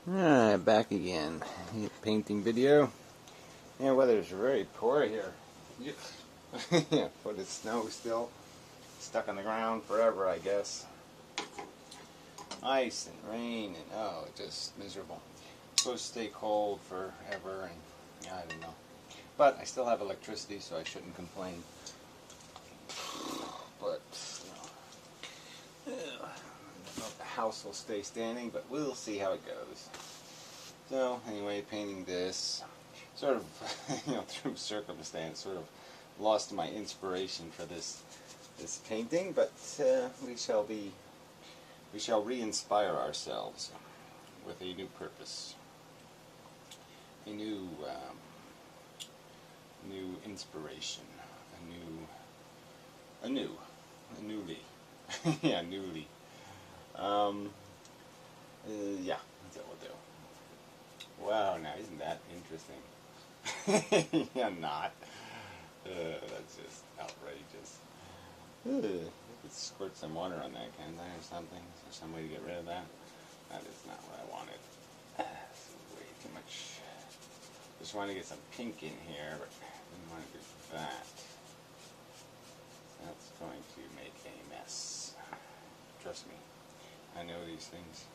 Alright, back again. Painting video. Yeah, weather's very poor here. Yeah, but it's snow still. Stuck on the ground forever, I guess. Ice and rain and oh, just miserable. Supposed to stay cold forever and I don't know. But I still have electricity, so I shouldn't complain. But I don't know if the house will stay standing, but we'll see how it goes. So anyway, painting this, sort of, through circumstance, sort of lost my inspiration for this painting, but we shall re-inspire ourselves with a new purpose, a new inspiration, a newly, yeah, newly. Yeah, that's what we'll do. Wow, now isn't that interesting? Yeah, not. That's just outrageous. Could squirt some water on that, can't I, or something? Is there some way to get rid of that? That is not what I wanted. This is way too much. Just want to get some pink in here, but I didn't want to do that. That's going to make a mess. Trust me, I know these things.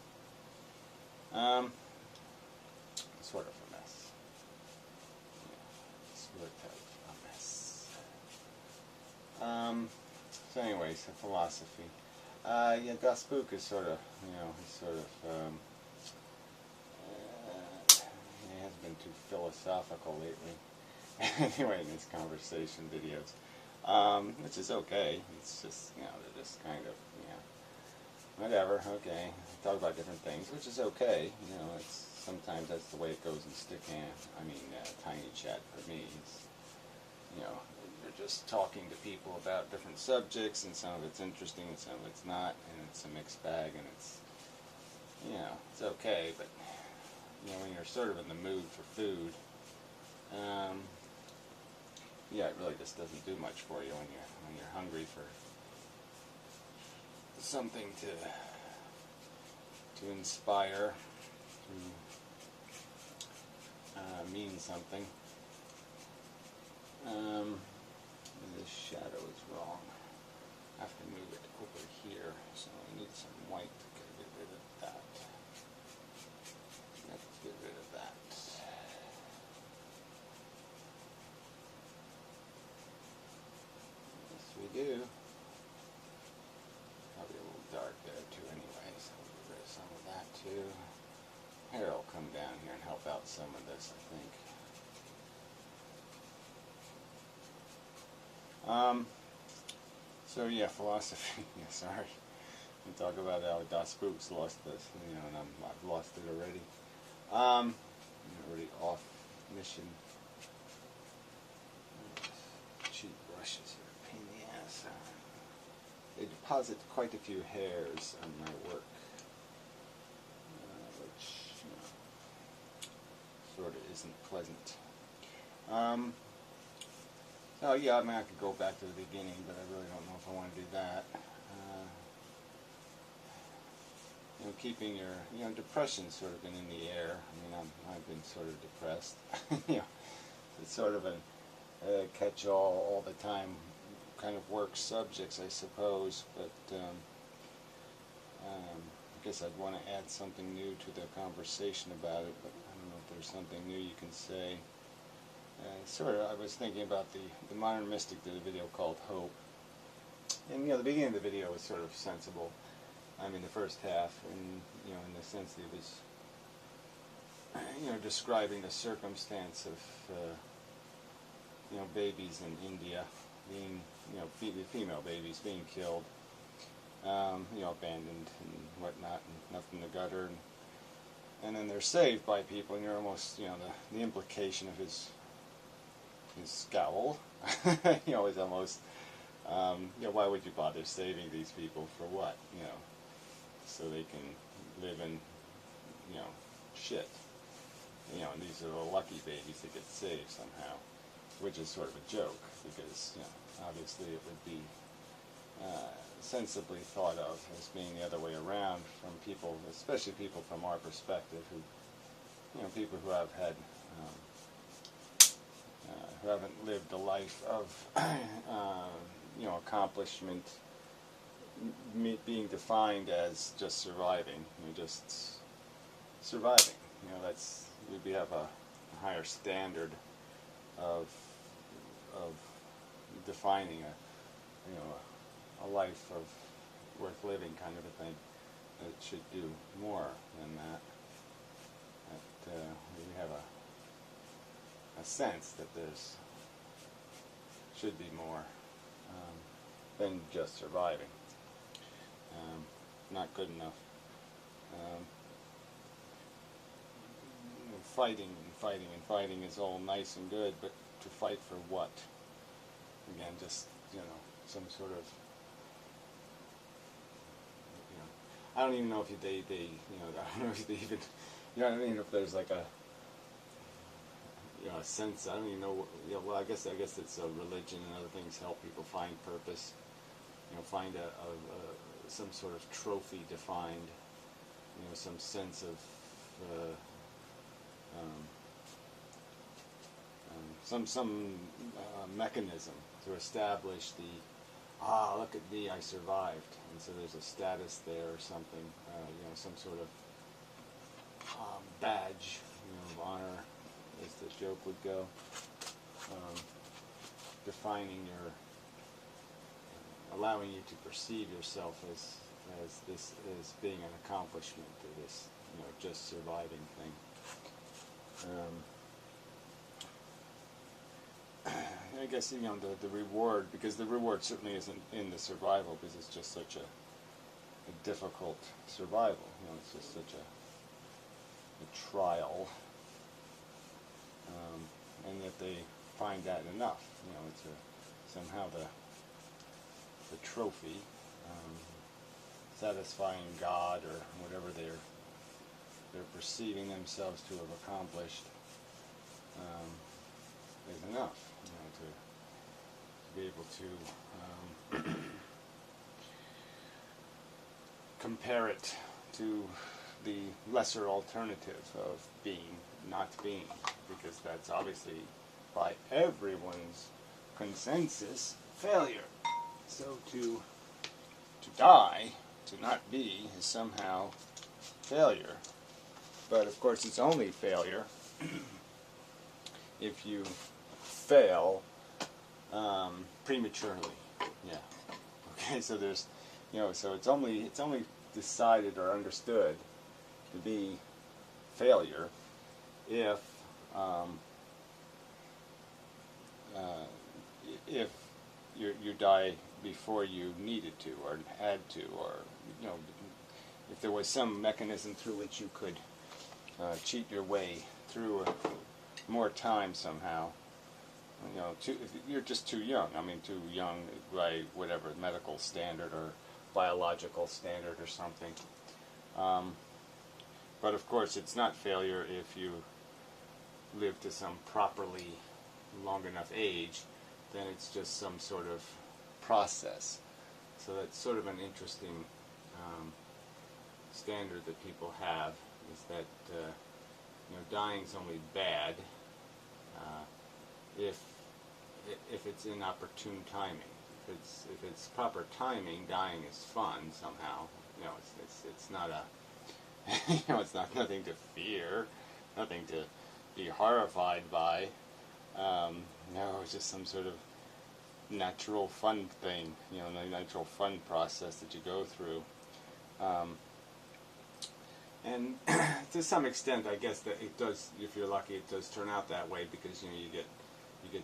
Sort of a mess. Yeah, sort of a mess. So anyways, the philosophy. Yeah, Das Book is sort of, he's sort of, he has been too philosophical lately. Anyway, in his conversation videos, which is okay. It's just, they're just kind of, whatever, okay. Talk about different things, which is okay. It's sometimes that's the way it goes in Tiny Chat for me. It's, you're just talking to people about different subjects, and some of it's interesting and some of it's not, and it's a mixed bag, and it's, it's okay, but, when you're sort of in the mood for food, yeah, it really just doesn't do much for you when you're hungry for something to inspire, to mean something. This shadow is wrong. I have to move it over here, so I need some white to get rid of that. Let's get rid of that. Yes, we do. Probably a little dark there too anyway, so we'll get rid of some of that too. Hair will come down here and help out some of this, I think. So yeah, philosophy. Yeah, sorry. We talk about how Das Book's lost this, and I've lost it already. I'm already off mission. Cheap brushes here, pain in the ass. They deposit quite a few hairs on my work, which sort of isn't pleasant. Oh yeah, I could go back to the beginning, but I really don't know if I want to do that. Keeping your, depression's sort of been in the air. I've been sort of depressed. It's sort of a catch-all all the time kind of work subjects, I suppose, but I guess I'd want to add something new to the conversation about it, but I don't know if there's something new you can say. I was thinking about the modern mystic did a video called Hope, and the beginning of the video was sort of sensible. The first half, and in the sense that it was, describing the circumstance of, babies in India being, female babies being killed, abandoned and whatnot, and left in the gutter, and then they're saved by people, and you're almost, the implication of his scowl, is almost, why would you bother saving these people for what, so they can live in, shit, and these are the lucky babies that get saved somehow, which is sort of a joke, because, obviously it would be, sensibly thought of as being the other way around from people, especially people from our perspective, people who have had, who haven't lived a life of, accomplishment being defined as just surviving, just surviving. We have a higher standard of defining a life of worth living, kind of a thing. It should do more than that. We have a sense that there's should be more than just surviving. Not good enough. Fighting and fighting and fighting is all nice and good, but to fight for what? Again, just some sort of. I don't even know if they I don't know if they even, I don't even know if there's like a sense. I don't even know. Well, I guess it's a religion and other things help people find purpose. Find some sort of trophy defined. Some sense of some mechanism to establish look at me, I survived, and so there's a status there or something. Some sort of badge, of honor, as the joke would go. Defining allowing you to perceive yourself as being an accomplishment to this, just surviving thing. I guess the reward, because the reward certainly isn't in the survival, because it's just such a difficult survival. It's just such a trial, and that they find that enough. It's somehow the trophy, satisfying God or whatever they're perceiving themselves to have accomplished, is enough, to be able to compare it to the lesser alternative of not being, because that's obviously by everyone's consensus failure. So to die, to not be, is somehow failure. But of course it's only failure if you fail prematurely. Yeah. Okay, so there's so it's only decided or understood to be failure if you die before you needed to or had to, or if there was some mechanism through which you could cheat your way through more time somehow. You're just too young. Too young by whatever medical standard or biological standard or something. But of course, it's not failure if you live to some properly long enough age. Then it's just some sort of process. So that's sort of an interesting standard that people have, is that dying's only bad if it's inopportune timing. If it's proper timing, dying is fun somehow. It's not it's not nothing to fear, nothing to be horrified by. It's just some sort of natural fun thing, the natural fun process that you go through. And to some extent, I guess that it does, if you're lucky, it does turn out that way, because you get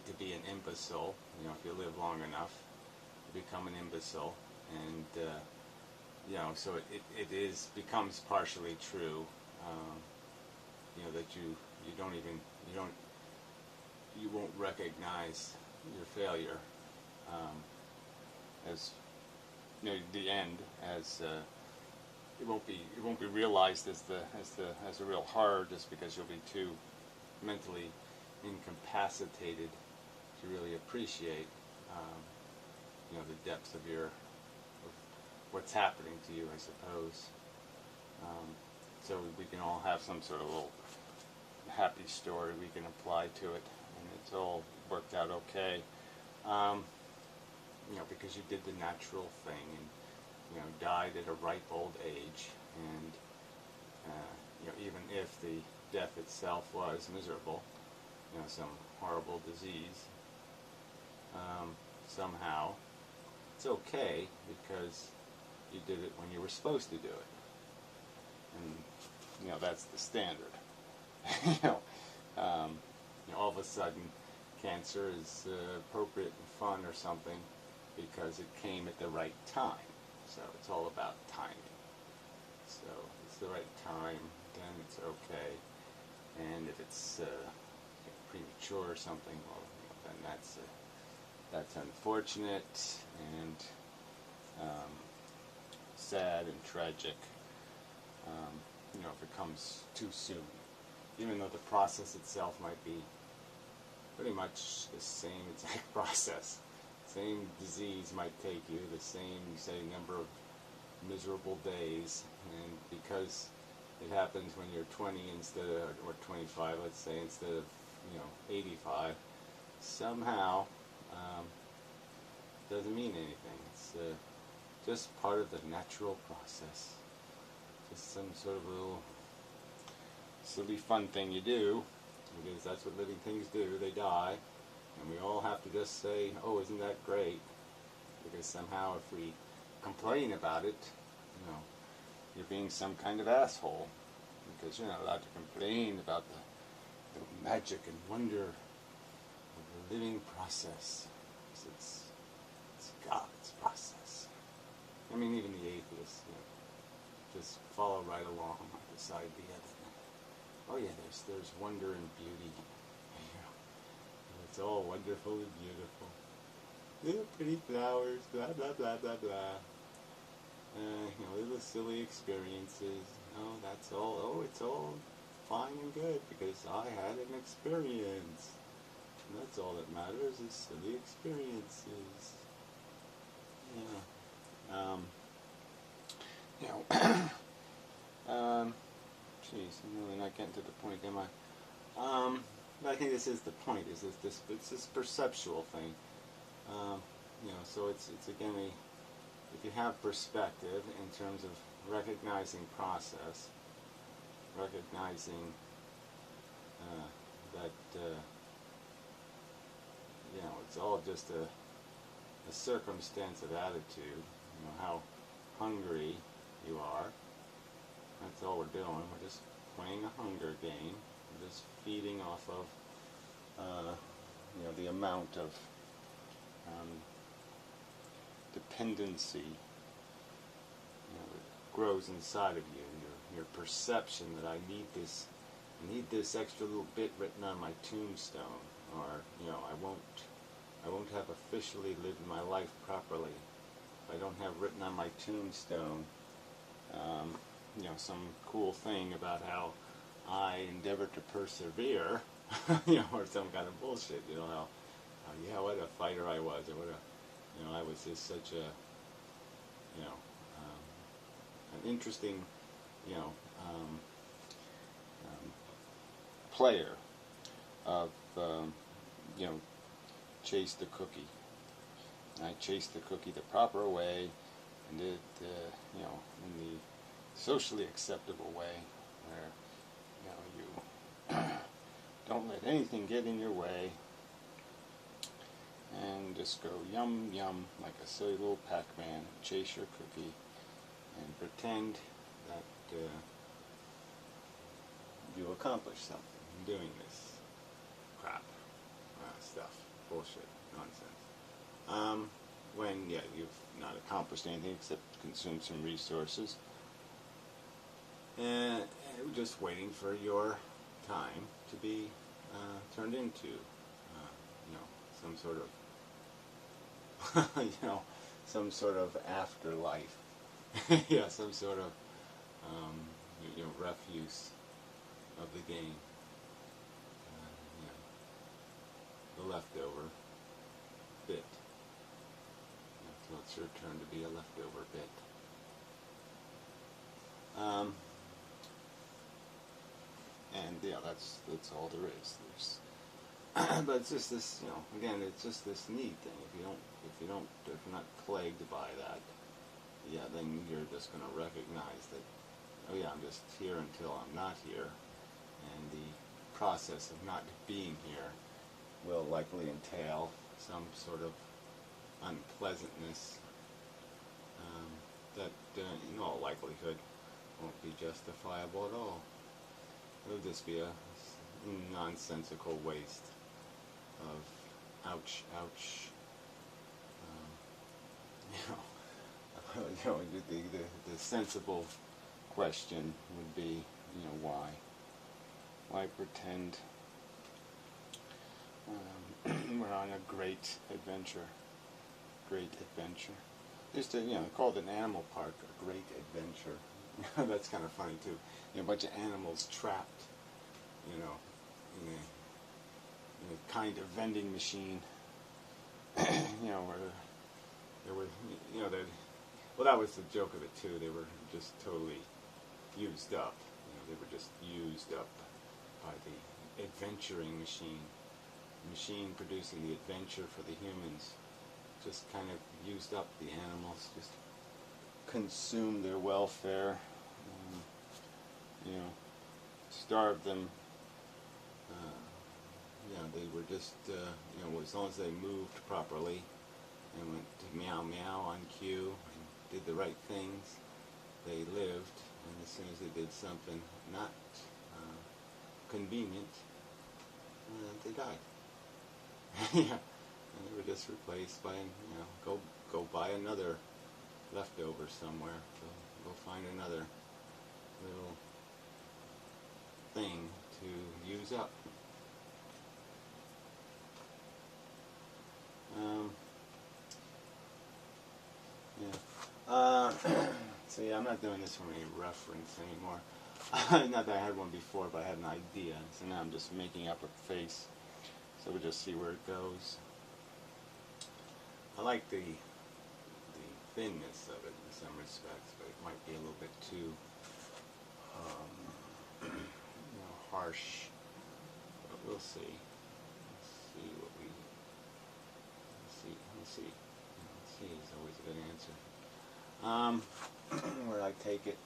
to be an imbecile. If you live long enough, you become an imbecile, and so it becomes partially true. That you won't recognize your failure as the end, as it won't be realized as a real horror, just because you'll be too mentally incapacitated to really appreciate the depth of what's happening to you, I suppose. So we can all have some sort of little happy story we can apply to it, and it's all worked out okay. Because you did the natural thing, and died at a ripe old age, and even if the death itself was miserable, some horrible disease, somehow it's okay because you did it when you were supposed to do it, and that's the standard. All of a sudden, cancer is appropriate and fun or something because it came at the right time. So it's all about timing. So if it's the right time, then it's okay. And if it's premature or something, well, then that's unfortunate and sad and tragic. If it comes too soon, even though the process itself might be pretty much the same exact process. Same disease might take you, the same, say, number of miserable days, and because it happens when you're 20 instead of, or 25, let's say, instead of, 85, somehow, doesn't mean anything. It's just part of the natural process. Just some sort of little silly fun thing you do, because that's what living things do. They die, and we all have to just say, oh, isn't that great? Because somehow if we complain about it, you're being some kind of asshole, because you're not allowed to complain about the magic and wonder of the living process. It's God's process. I mean, even the atheists, just follow right along beside the other. Oh yeah, there's wonder and beauty. It's all wonderful and beautiful. Little pretty flowers, blah blah blah blah blah. Little silly experiences. Oh, that's all. Oh, it's all fine and good because I had an experience. And that's all that matters is silly experiences. Geez, I'm really not getting to the point, am I? But I think this is the point. It's this perceptual thing. So it's again if you have perspective in terms of recognizing process, recognizing that it's all just a circumstance of attitude. How hungry you are. That's all we're doing. We're just playing a hunger game. We're just feeding off of the amount of dependency that grows inside of you. Your perception that I need this extra little bit written on my tombstone, or I won't have officially lived my life properly if I don't have written on my tombstone some cool thing about how I endeavor to persevere, or some kind of bullshit, how what a fighter I was, or what a, I was just such a, an interesting, player of, chase the cookie. And I chased the cookie the proper way, and did, in the socially acceptable way, where you don't let anything get in your way, and just go yum yum like a silly little Pac-Man, chase your cookie, and pretend that you accomplish something doing this crap, stuff, bullshit, nonsense. When you've not accomplished anything except consume some resources, and just waiting for your time to be turned into, some sort of, some sort of afterlife. Yeah, some sort of, refuse of the game. The leftover bit. So it's your turn to be a leftover bit. Um, and yeah, that's all there is. There's but it's just this, again, it's just this need thing. If you're not plagued by that, yeah, then you're just going to recognize that, oh yeah, I'm just here until I'm not here, and the process of not being here will likely entail some sort of unpleasantness that, in all likelihood, won't be justifiable at all. It'll just be a nonsensical waste of ouch, ouch. The sensible question would be, why? Why pretend we're on a great adventure? Great adventure. Just called an animal park a great adventure. That's kind of funny too. A bunch of animals trapped, in a kind of vending machine. Where there were, well, that was the joke of it too. They were just totally used up. They were just used up by the adventuring machine. The machine producing the adventure for the humans just kind of used up the animals, just consumed their welfare, starved them. They were just, as long as they moved properly and went to meow meow on cue and did the right things, they lived. And as soon as they did something not convenient, they died. Yeah, and they were just replaced by, go buy another leftover somewhere. Go find another little thing to use up. So yeah, I'm not doing this for any reference anymore. Not that I had one before, but I had an idea. So now I'm just making up a face. So we'll just see where it goes. I like the thinness of it in some respects, but it might be a little bit too harsh. But we'll see. Let's see what we. Let's see. See is always a good answer. Where I take it.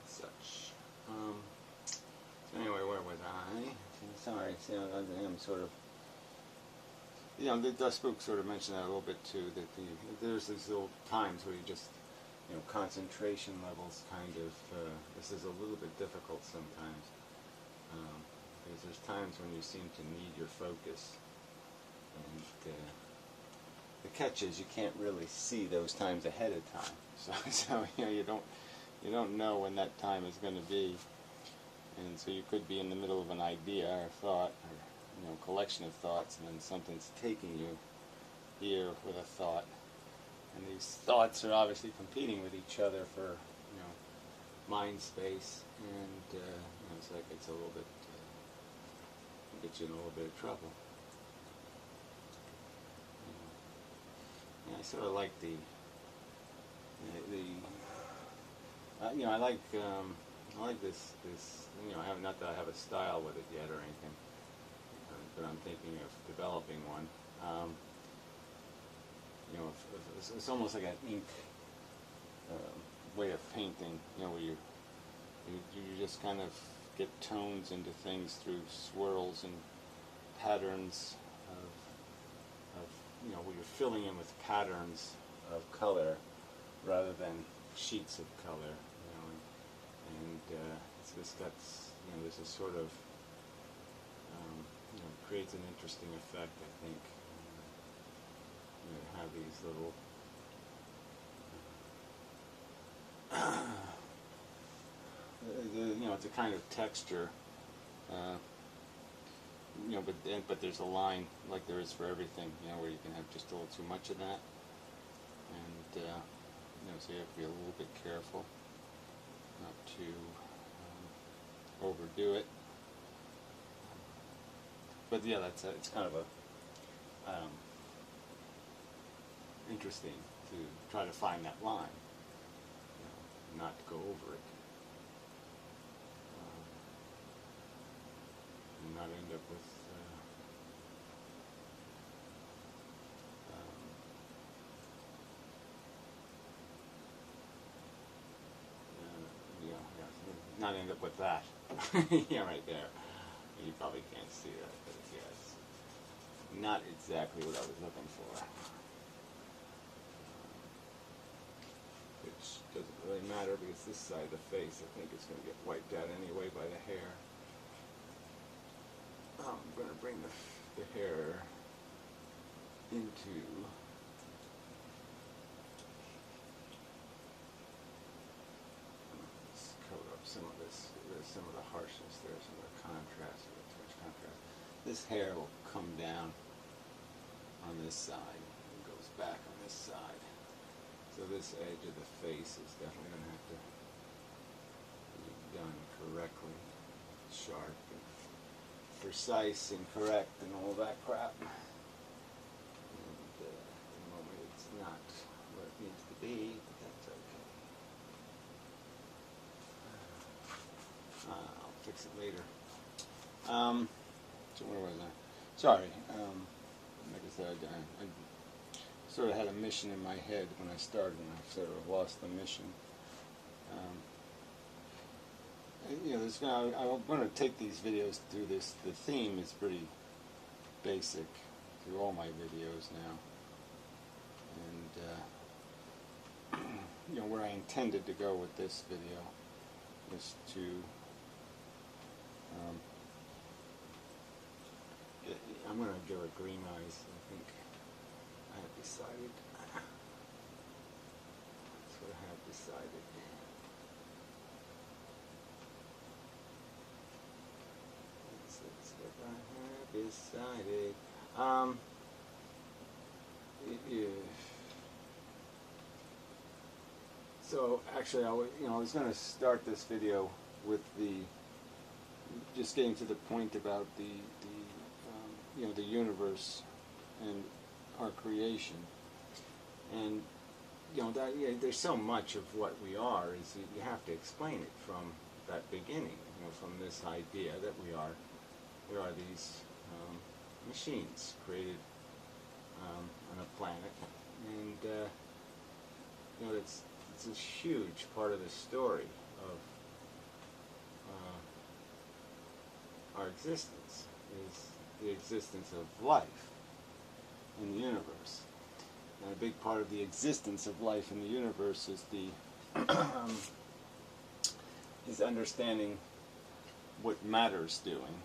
Such. So anyway, where was I? Sorry, I'm sort of. The book sort of mentioned that a little bit too. That there's these little times where you just, concentration levels kind of. This is a little bit difficult sometimes. Because there's times when you seem to need your focus, and the catch is you can't really see those times ahead of time. So you don't know when that time is going to be, and so you could be in the middle of an idea or thought, or collection of thoughts, and then something's taking you here with a thought, and these thoughts are obviously competing with each other for mind space, and it's like it's a little bit. Get you in a little bit of trouble. I sort of like I like this. I have not that I have a style with it yet or anything, but I'm thinking of developing one. It's almost like an ink way of painting. Where you just kind of get tones into things through swirls and patterns of where you're filling in with patterns of color rather than sheets of color, it's just there's a sort of creates an interesting effect, I think. Have these little it's a kind of texture, but there's a line like there is for everything, where you can have just a little too much of that, and so you have to be a little bit careful not to overdo it. But yeah, it's kind of a interesting to try to find that line, not to go over it, and not end up with not end up with that. Yeah, right there. You probably can't see that, but yeah, it's not exactly what I was looking for. Which doesn't really matter because this side of the face, I think, is going to get wiped out anyway by the hair. I'm going to bring the hair into some of this, there's some of the harshness there, some of the contrast, too much contrast. This hair will come down on this side and goes back on this side. So this edge of the face is definitely going to have to be done correctly, sharp and precise and correct and all that crap. And at the moment it's not where it needs to be, but that's okay. I'll fix it later. So where was I? Sorry. Like I said, I sort of had a mission in my head when I started, and I sort of lost the mission. I'm going to take these videos through this. The theme is pretty basic through all my videos now, and where I intended to go with this video is to I'm going to give it green eyes. I think I have decided. That's what I have decided. That's what I have decided. So actually, I was going to start this video with just getting to the point about the universe and our creation, and there's so much of what we are is you have to explain it from that beginning, from this idea that we are these machines created on a planet, and it's a huge part of the story of our existence is the existence of life in the universe. And a big part of the existence of life in the universe is is understanding what matter's doing.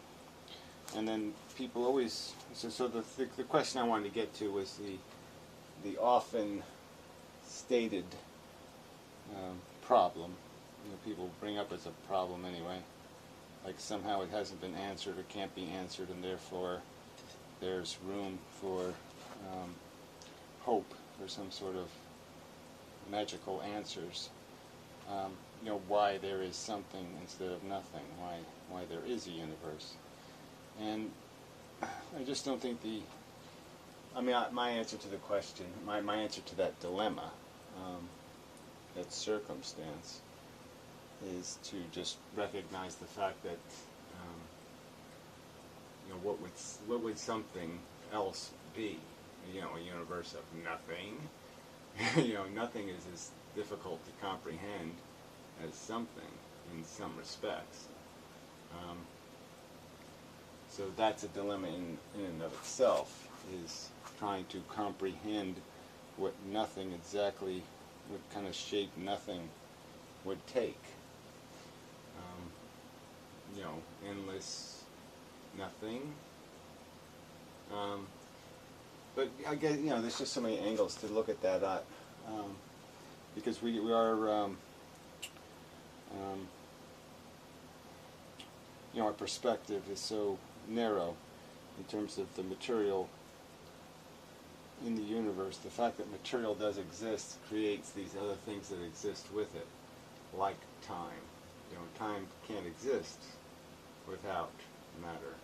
And then people always so the question I wanted to get to was the often stated problem. People bring up as a problem anyway. Like somehow it hasn't been answered or can't be answered, and therefore there's room for hope for some sort of magical answers. Why there is something instead of nothing, why there is a universe. And I just don't think my answer to the question, my answer to that dilemma, that circumstance, is to just recognize the fact that what would something else be? A universe of nothing. Nothing is as difficult to comprehend as something in some respects. So that's a dilemma in and of itself, is trying to comprehend what nothing exactly, what kind of shape nothing would take. Endless nothing. But I guess, there's just so many angles to look at that because we are, our perspective is so narrow in terms of the material in the universe. The fact that material does exist creates these other things that exist with it, like time. Time can't exist without matter.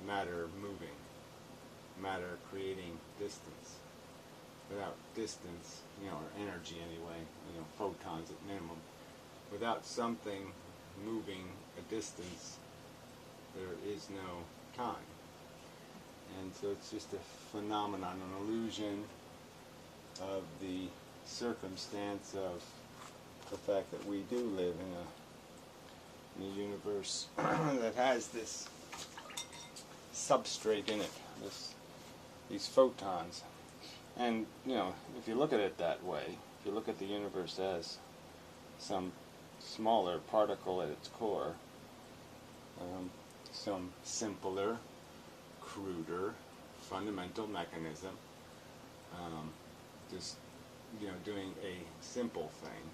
Matter moving, matter creating distance, without distance, or energy anyway, photons at minimum, without something moving a distance, there is no time. And so it's just a phenomenon, an illusion of the circumstance of the fact that we do live in a universe that has this substrate in it, these photons. And, if you look at it that way, if you look at the universe as some smaller particle at its core, some simpler, cruder, fundamental mechanism, just, doing a simple thing,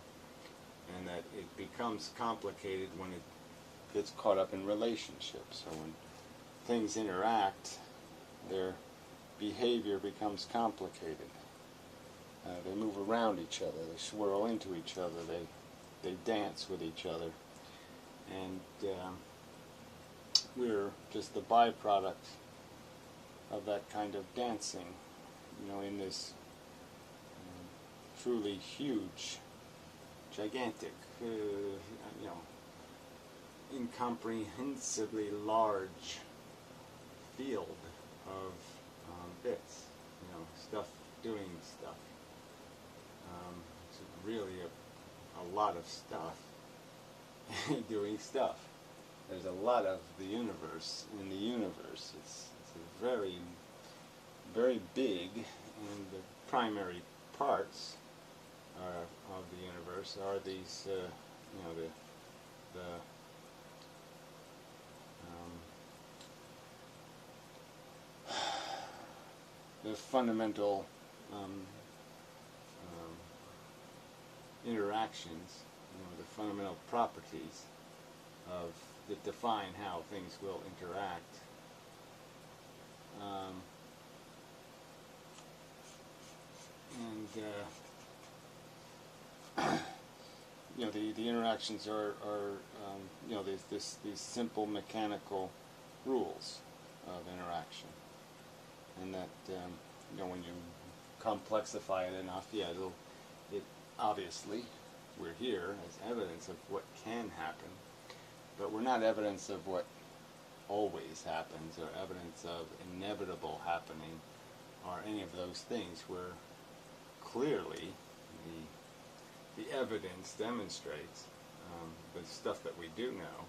and that it becomes complicated when it gets caught up in relationships, or when things interact, their behavior becomes complicated. They move around each other, they swirl into each other, they dance with each other, and we're just the byproduct of that kind of dancing, in this truly huge, gigantic, incomprehensibly large field of bits, stuff doing stuff. It's really a lot of stuff doing stuff. There's a lot of the universe in the universe. It's a very, very big, and the primary parts of the universe are these, the fundamental interactions, the fundamental properties that define how things will interact. The interactions are these simple mechanical rules of interaction, and that when you complexify it enough, it obviously, we're here as evidence of what can happen, but we're not evidence of what always happens, or evidence of inevitable happening, or any of those things. Where clearly the evidence demonstrates, the stuff that we do know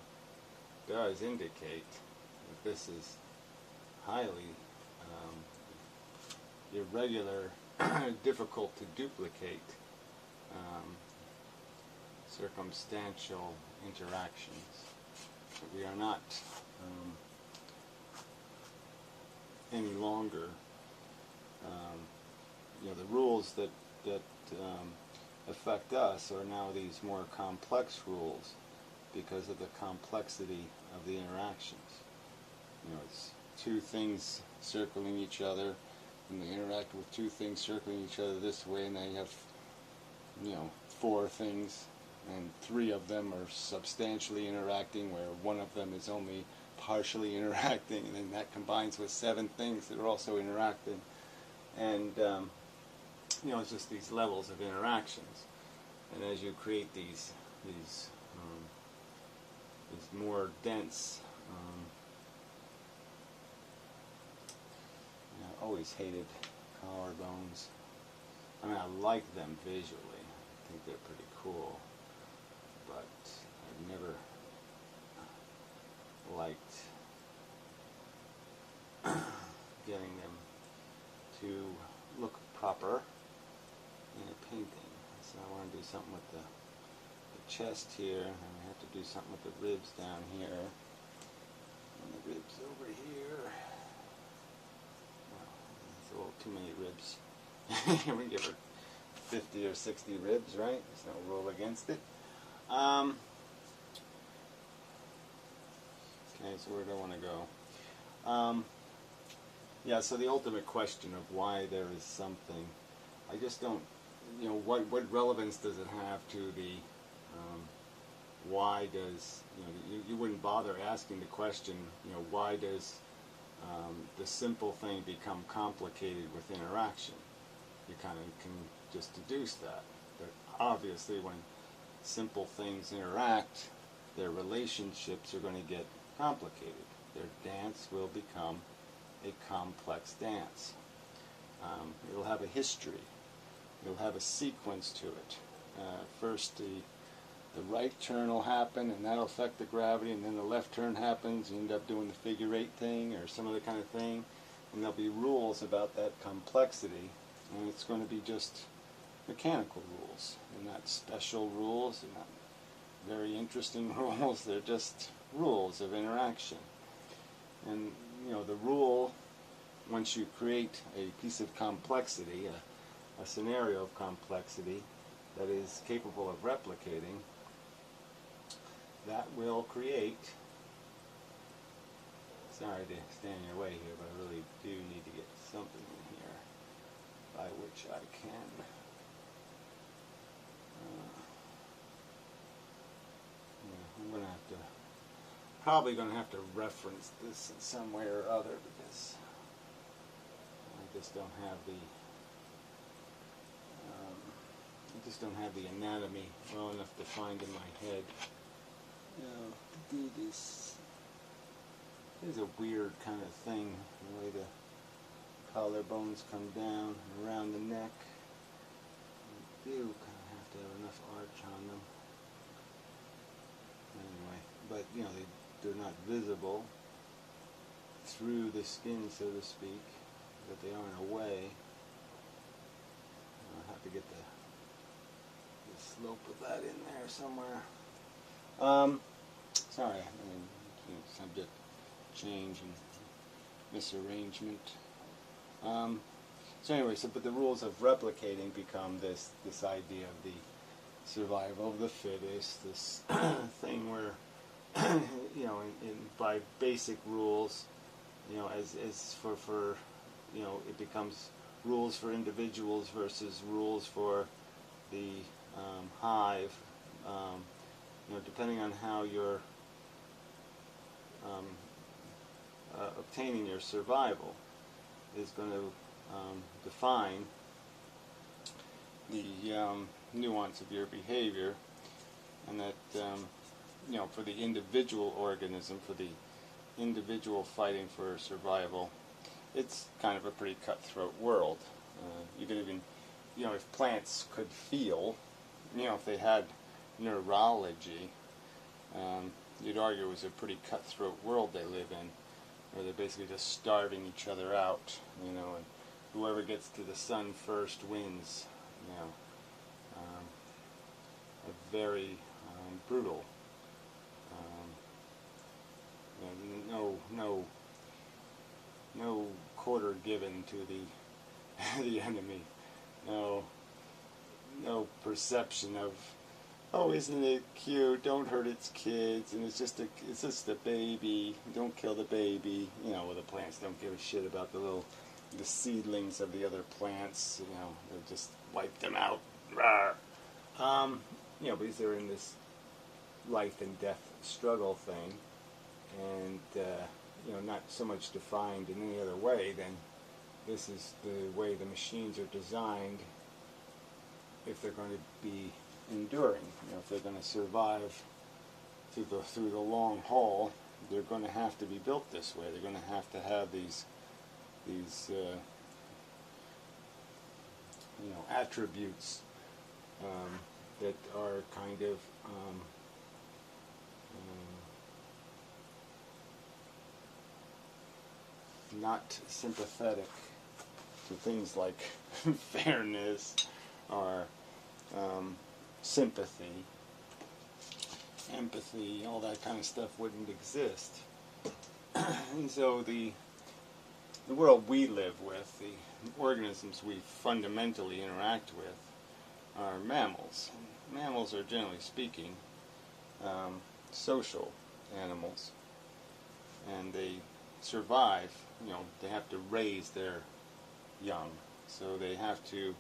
does indicate that this is highly irregular, difficult to duplicate, circumstantial interactions. That we are not any longer, the rules that affect us are now these more complex rules because of the complexity of the interactions. It's two things circling each other, and they interact with two things circling each other this way, and then you have, four things, and three of them are substantially interacting, where one of them is only partially interacting, and then that combines with seven things that are also interacting. And it's just these levels of interactions. And as you create these more dense, I always hated collarbones. I mean, I like them visually. I think they're pretty cool, but I've never liked getting them to look proper in a painting. So I want to do something with the chest here, and I have to do something with the ribs down here, and the ribs over here. Well, that's a little too many ribs. We give her 50 or 60 ribs, right? There's no rule against it. Okay, so where do I want to go? Yeah, so the ultimate question of why there is something, I just don't, what relevance does it have to the, why does, you wouldn't bother asking the question, why does the simple thing become complicated with interaction? you kind of can just deduce that. But obviously when simple things interact, their relationships are going to get complicated. Their dance will become a complex dance. It'll have a history. It'll have a sequence to it. First, the right turn will happen, and that'll affect the gravity, and then the left turn happens, you end up doing the figure eight thing or some other kind of thing, and there'll be rules about that complexity, and it's going to be just mechanical rules. They're not special rules, they're not very interesting rules, they're just rules of interaction. And, you know, the rule, once you create a piece of complexity, a scenario of complexity that is capable of replicating, that will create, sorry to stand in your way here, but I really do need to get something in here by which I can I'm going to have to, probably going to have to reference this in some way or other, because I just don't have the anatomy well enough defined in my head. To do this is a weird kind of thing, the way the collarbones come down and around the neck. You do kind of have to have enough arch on them. Anyway, but you know, they're not visible through the skin, so to speak, but they aren't away. I'll have to get the slope of that in there somewhere. Sorry, subject change and misarrangement. So anyway, but the rules of replicating become this idea of the survival of the fittest, this thing where, you know, by basic rules, you know, as for you know, it becomes rules for individuals versus rules for the hive. You know, depending on how you're obtaining your survival is going to define the nuance of your behavior, and that you know, for the individual organism, for the individual fighting for survival, it's kind of a pretty cutthroat world. You could even, you know, if plants could feel, you know, if they had neurology, you'd argue it was a pretty cutthroat world they live in, where they're basically just starving each other out, you know, and whoever gets to the sun first wins, you know. A very brutal, you know, no quarter given to the the enemy, no perception of, oh, isn't it cute? Don't hurt its kids, and it's just a baby. Don't kill the baby. You know, the plants don't give a shit about the seedlings of the other plants. You know, they just wipe them out. You know, because they're in this life and death struggle thing, and you know, not so much defined in any other way than this is the way the machines are designed. If they're going to be enduring, you know, if they're going to survive through the long haul, they're going to have to be built this way. They're going to have these you know, attributes that are kind of not sympathetic to things like fairness or sympathy, empathy, all that kind of stuff wouldn't exist. And so the world we live with, the organisms we fundamentally interact with, are mammals. Mammals are, generally speaking, social animals, and they survive. You know, they have to raise their young, so they have to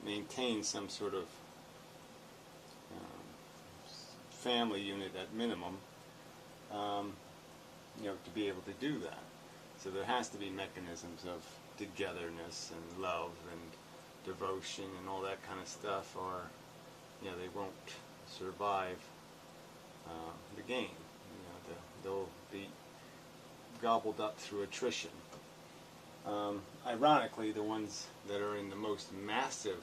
maintain some sort of family unit at minimum, you know, to be able to do that. So there has to be mechanisms of togetherness and love and devotion and all that kind of stuff, or they won't survive the game. They'll be gobbled up through attrition. Ironically, the ones that are in the most massive,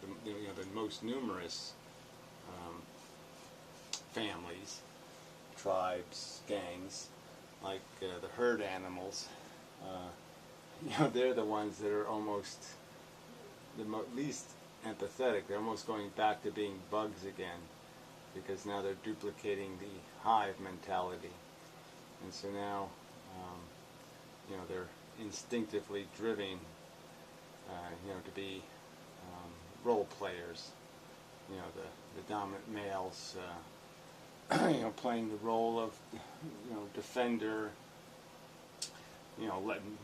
the most numerous families, tribes, gangs, like the herd animals, they're the ones that are almost the least empathetic. They're almost going back to being bugs again, because now they're duplicating the hive mentality, and so now they're instinctively driven to be role players. The dominant males playing the role of defender,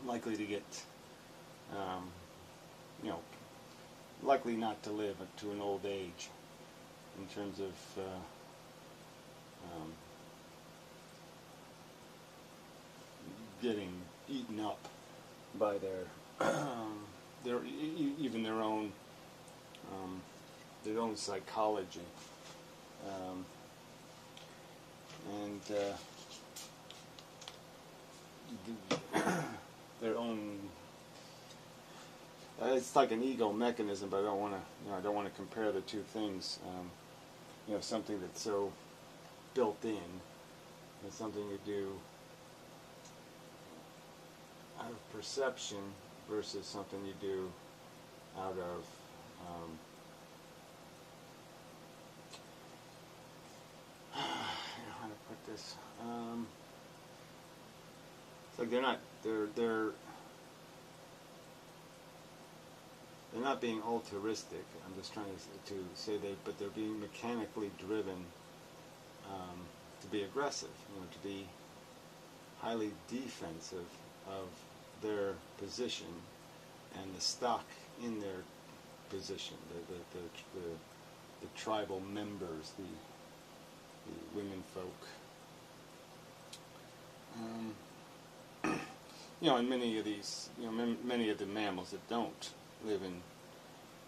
likely to get likely not to live to an old age, in terms of getting eaten up by even their own psychology, and their own. It's like an ego mechanism, but I don't want to compare the two things. Something that's so built in, and something you do out of perception versus something you do out of how to put this. It's like they're not being altruistic. I'm just trying to say but they're being mechanically driven to be aggressive, to be highly defensive of their position and the stock in their position, the tribal members, the women folk. And many of these, many of the mammals that don't live in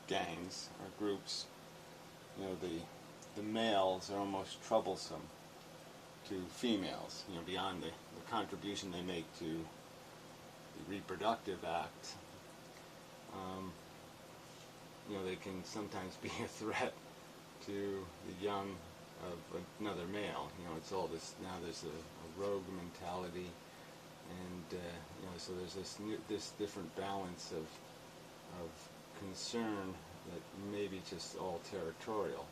gangs or groups, the males are almost troublesome to females, beyond the contribution they make to the reproductive act. They can sometimes be a threat to the young of another male. It's all this, now there's a rogue mentality, and so there's this different balance of concern that may be just all territorial.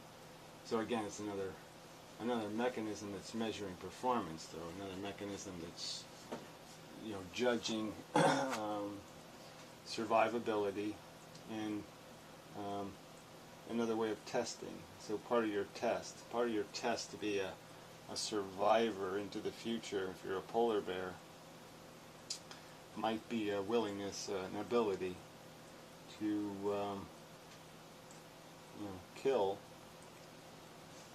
So again, it's another mechanism that's measuring performance, though, another mechanism that's judging survivability, and another way of testing. So part of your test to be a survivor into the future, if you're a polar bear, might be a willingness, an ability to kill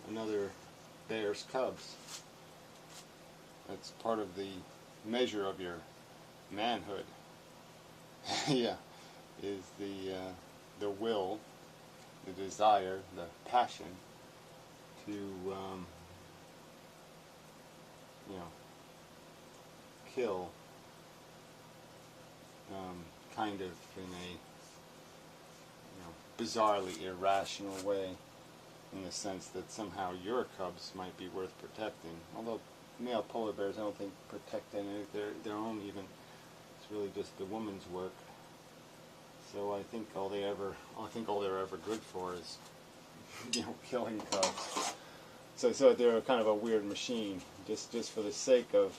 another bear's cubs. That's part of the measure of your manhood. Yeah, is the will, the desire, the passion to kill kind of in a bizarrely irrational way, in the sense that somehow your cubs might be worth protecting. Although male polar bears, I don't think, protect any their own even. It's really just the woman's work. So I think all they're ever good for is killing cubs. So they're kind of a weird machine, just for the sake of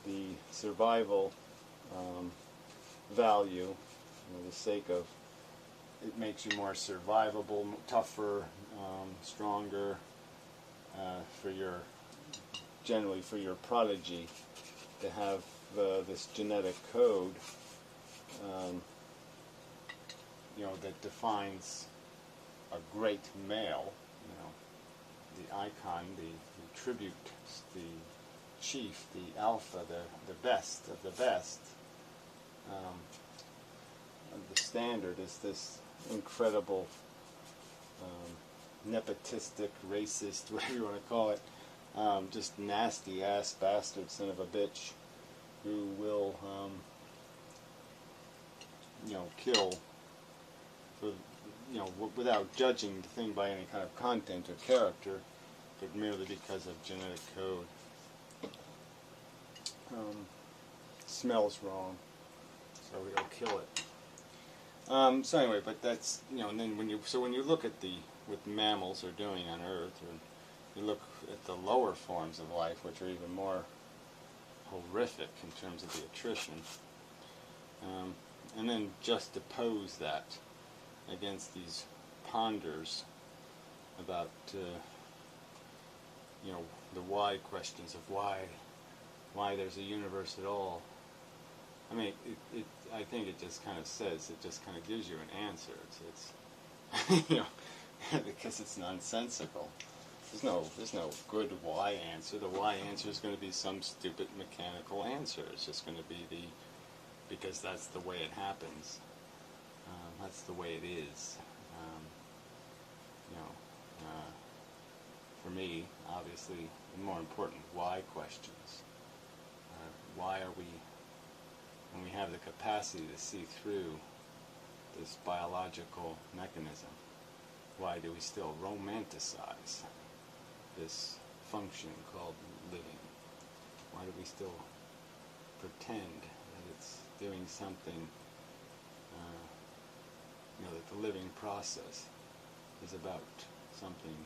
the survival value, the sake of it makes you more survivable, tougher, stronger, generally for your prodigy to have this genetic code, that defines a great male, the icon, the tribute, the chief, the alpha, the best of the best, the standard is this incredible nepotistic, racist, whatever you want to call it, just nasty ass bastard son of a bitch who will, kill for, without judging the thing by any kind of content or character, but merely because of genetic code. Smells wrong, so he'll kill it. So anyway, but that's, and then when you look at what mammals are doing on Earth, or you look at the lower forms of life, which are even more horrific in terms of the attrition, and then juxtapose that against these ponders about, the why questions of why there's a universe at all. I mean, I think it just kind of gives you an answer. It's because it's nonsensical. There's no good why answer. The why answer is going to be some stupid mechanical answer. It's just going to be because that's the way it happens. That's the way it is. For me, obviously, the more important why questions. Why are we, when we have the capacity to see through this biological mechanism, why do we still romanticize this function called living? Why do we still pretend that it's doing something, that the living process is about something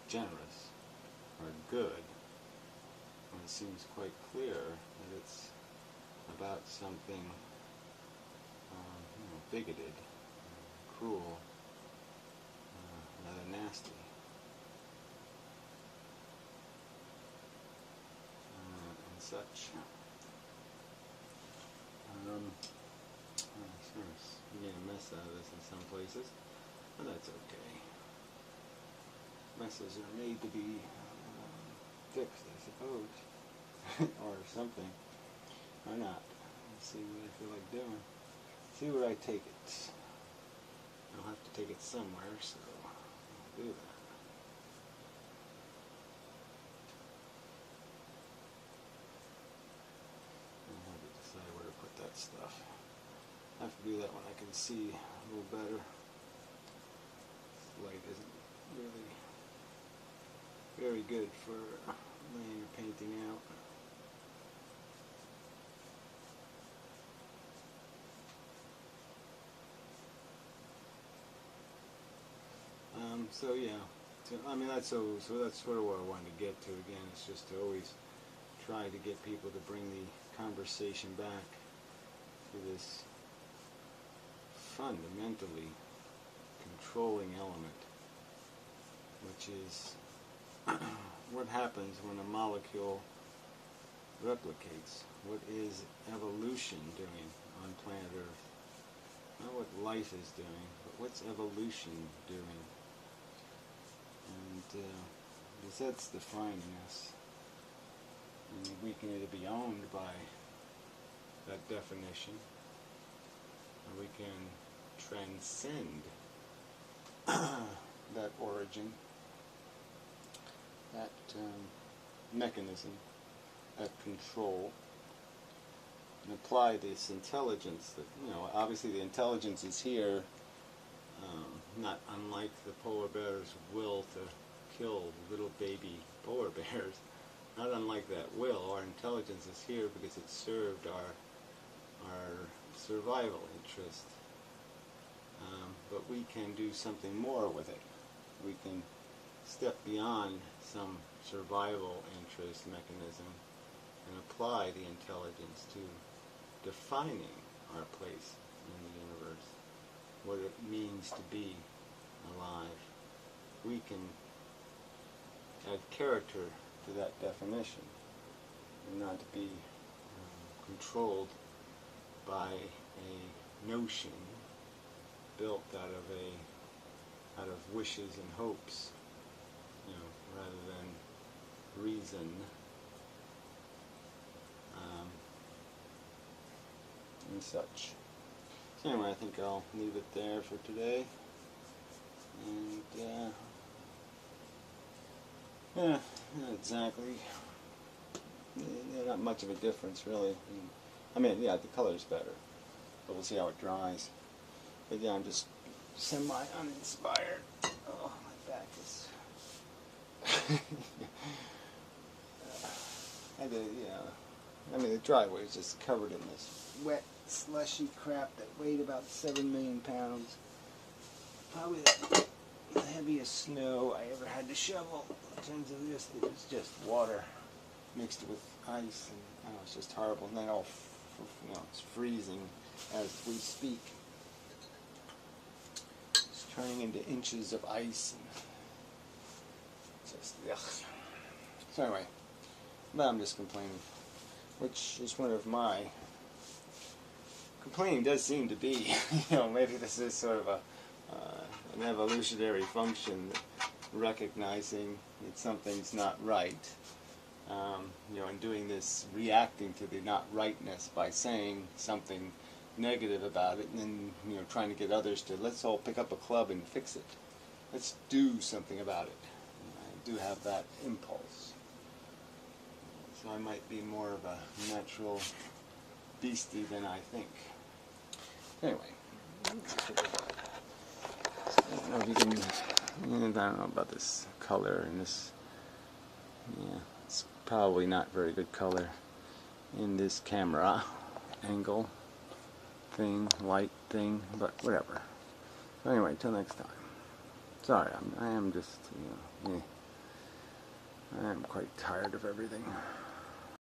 generous or good, when it seems quite clear that it's about something bigoted, cruel, rather nasty, and such. Sort of made a mess out of this in some places, but that's okay. Messes are made to be fixed, I suppose, or something, or not. Let's see what I feel like doing. See where I take it. I'll have to take it somewhere, so I'll do that. I'll have to decide where to put that stuff. I have to do that when I can see a little better. This light isn't really very good for laying or painting out. So yeah, that's sort of what I wanted to get to again. It's just to always try to get people to bring the conversation back to this fundamentally controlling element, which is what happens when a molecule replicates. What is evolution doing on planet Earth? Not what life is doing, but what's evolution doing? And because that's defining us. And we can either be owned by that definition, or we can transcend that origin, that mechanism, that control, and apply this intelligence that, obviously the intelligence is here, not unlike the polar bear's will to kill little baby polar bears. Not unlike that will, our intelligence is here because it served our survival interest. But we can do something more with it. We can step beyond some survival interest mechanism and apply the intelligence to defining our place in the universe, what it means to be alive. We can add character to that definition and not to be controlled by a notion built out of wishes and hopes, rather than reason and such. So anyway, I think I'll leave it there for today. And yeah, not exactly. Yeah, not much of a difference, really. I mean, yeah, the color's better, but we'll see how it dries. But yeah, I'm just semi-uninspired. Oh, my back is... I mean, the driveway is just covered in this wet, slushy crap that weighed about 7 million pounds. Probably the heaviest snow I ever had to shovel. In terms of this, it was just water mixed with ice, and it's just horrible. And then it's freezing as we speak. It's turning into inches of ice, and just ugh. So anyway, but I'm just complaining, which is one of my complaining does seem to be, maybe this is sort of an evolutionary function, recognizing that something's not right, and doing this, reacting to the not rightness by saying something negative about it, and then, trying to get others to, let's all pick up a club and fix it. Let's do something about it. I do have that impulse. So I might be more of a natural beastie than I think. Anyway, I don't know if you can, I don't know about this color and this, it's probably not very good color in this camera angle thing, light thing, but whatever. So anyway, till next time. Sorry, I am just, I am quite tired of everything.